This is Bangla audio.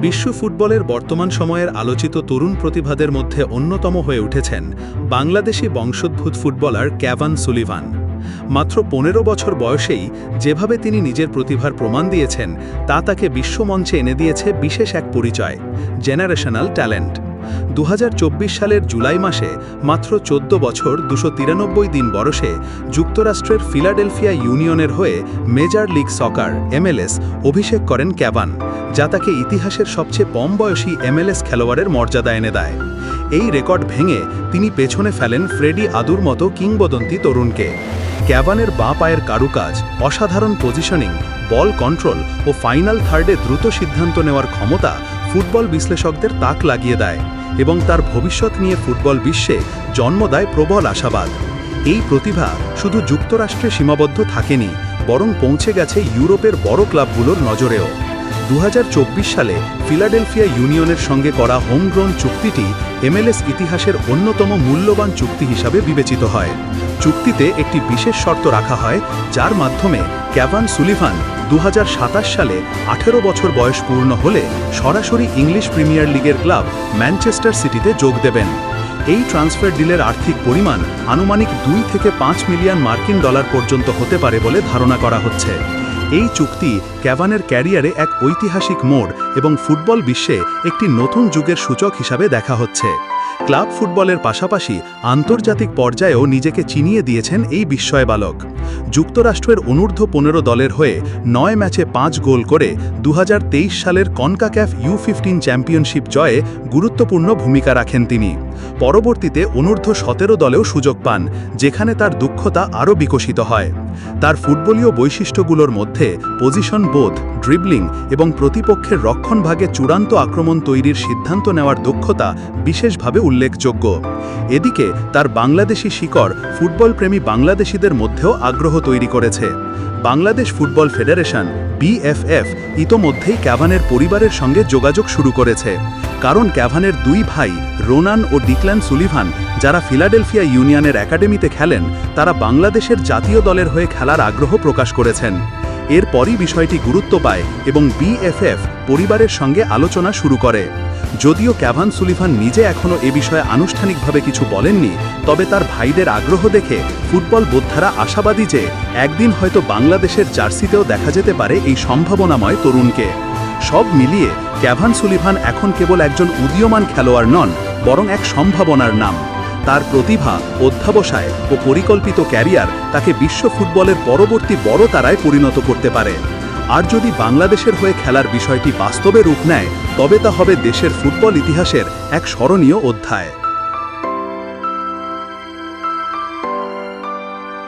বিশ্ব ফুটবলের বর্তমান সময়ের আলোচিত তরুণ প্রতিভাদের মধ্যে অন্যতম হয়ে উঠেছেন বাংলাদেশি বংশোদ্ভূত ফুটবলার ক্যাভান সুলিভান। মাত্র ১৫ বছর বয়সেই যেভাবে তিনি নিজের প্রতিভার প্রমাণ দিয়েছেন তা তাকে বিশ্বমঞ্চে এনে দিয়েছে বিশেষ এক পরিচয়, জেনারেশনাল ট্যালেন্ট। ২০২৪ সালের জুলাই মাসে মাত্র ১৪ বছর ২৯৩ দিন বয়সে যুক্তরাষ্ট্রের ফিলাডেলফিয়া ইউনিয়নের হয়ে মেজর লিগ সকার MLS অভিষেক করেন ক্যাভান, যা তাকে ইতিহাসের সবচেয়ে কম বয়সী MLS খেলোয়াড়ের মর্যাদা এনে দেয়। এই রেকর্ড ভেঙে তিনি পেছনে ফেলেন ফ্রেডি আদুর মতো কিংবদন্তি তরুণকে। ক্যাভানের বাঁ পায়ের কারুকাজ, অসাধারণ পজিশনিং, বল কন্ট্রোল ও ফাইনাল থার্ডে দ্রুত সিদ্ধান্ত নেওয়ার ক্ষমতা ফুটবল বিশ্লেষকদের তাক লাগিয়ে দেয় এবং তার ভবিষ্যৎ নিয়ে ফুটবল বিশ্বে জন্ম দেয় প্রবল আশাবাদ। এই প্রতিভা শুধু যুক্তরাষ্ট্রে সীমাবদ্ধ থাকেনি, বরং পৌঁছে গেছে ইউরোপের বড় ক্লাবগুলোর নজরেও। ২০২৪ সালে ফিলাডেলফিয়া ইউনিয়নের সঙ্গে করা হোমগ্রোন চুক্তিটি MLS ইতিহাসের অন্যতম মূল্যবান চুক্তি হিসাবে বিবেচিত হয়। চুক্তিতে একটি বিশেষ শর্ত রাখা হয়, যার মাধ্যমে ক্যাভান সুলিভান ২০২৭ সালে ১৮ বছর বয়স পূর্ণ হলে সরাসরি ইংলিশ প্রিমিয়ার লিগের ক্লাব ম্যানচেস্টার সিটিতে যোগ দেবেন। এই ট্রান্সফার ডিলের আর্থিক পরিমাণ আনুমানিক ২ থেকে ৫ মিলিয়ন মার্কিন ডলার পর্যন্ত হতে পারে বলে ধারণা করা হচ্ছে। এই চুক্তি ক্যাভানের ক্যারিয়ারে এক ঐতিহাসিক মোড় এবং ফুটবল বিশ্বে একটি নতুন যুগের সূচক হিসাবে দেখা হচ্ছে। ক্লাব ফুটবলের পাশাপাশি আন্তর্জাতিক পর্যায়েও নিজেকে চিনিয়ে দিয়েছেন এই বিস্ময় বালক। যুক্তরাষ্ট্রের অনূর্ধ্ব ১৫ দলের হয়ে ৯ ম্যাচে ৫ গোল করে ২০২৩ সালের কনকাক্যাফ U15 চ্যাম্পিয়নশিপ জয়ে গুরুত্বপূর্ণ ভূমিকা রাখেন তিনি। পরবর্তীতে অনূর্ধ্ব ১৭ দলেও সুযোগ পান, যেখানে তার দক্ষতা আরও বিকশিত হয়। তার ফুটবলীয় বৈশিষ্ট্যগুলোর মধ্যে পজিশন বোধ, ড্রিবলিং এবং প্রতিপক্ষের রক্ষণভাগে চূড়ান্ত আক্রমণ তৈরির সিদ্ধান্ত নেওয়ার দক্ষতা বিশেষভাবে উল্লেখযোগ্য। এদিকে তার বাংলাদেশি শিকড় ফুটবলপ্রেমী বাংলাদেশিদের মধ্যেও আগ্রহ তৈরি করেছে। বাংলাদেশ ফুটবল ফেডারেশন BFF ইতোমধ্যেই ক্যাভানের পরিবারের সঙ্গে যোগাযোগ শুরু করেছে, কারণ ক্যাভানের ২ ভাই রোনান ও ডিক্লান সুলিভান, যারা ফিলাডেলফিয়া ইউনিয়নের একাডেমিতে খেলেন, তারা বাংলাদেশের জাতীয় দলের হয়ে খেলার আগ্রহ প্রকাশ করেছেন। এরপরই বিষয়টি গুরুত্ব পায় এবং BFF পরিবারের সঙ্গে আলোচনা শুরু করে। যদিও ক্যাভান সুলিভান নিজে এখনও এ বিষয়ে আনুষ্ঠানিকভাবে কিছু বলেননি, তবে তার ভাইদের আগ্রহ দেখে ফুটবল বোদ্ধারা আশাবাদী যে একদিন হয়তো বাংলাদেশের জার্সিতেও দেখা যেতে পারে এই সম্ভাবনাময় তরুণকে। সব মিলিয়ে ক্যাভান সুলিভান এখন কেবল একজন উদীয়মান খেলোয়াড় নন, বরং এক সম্ভাবনার নাম। তার প্রতিভা, অধ্যবসায় ও পরিকল্পিত ক্যারিয়ার তাকে বিশ্ব ফুটবলের পরবর্তী বড় তারায় পরিণত করতে পারে। আর যদি বাংলাদেশের হয়ে খেলার বিষয়টি বাস্তবে রূপ নেয়, তবে তা হবে দেশের ফুটবল ইতিহাসের এক স্মরণীয় অধ্যায়।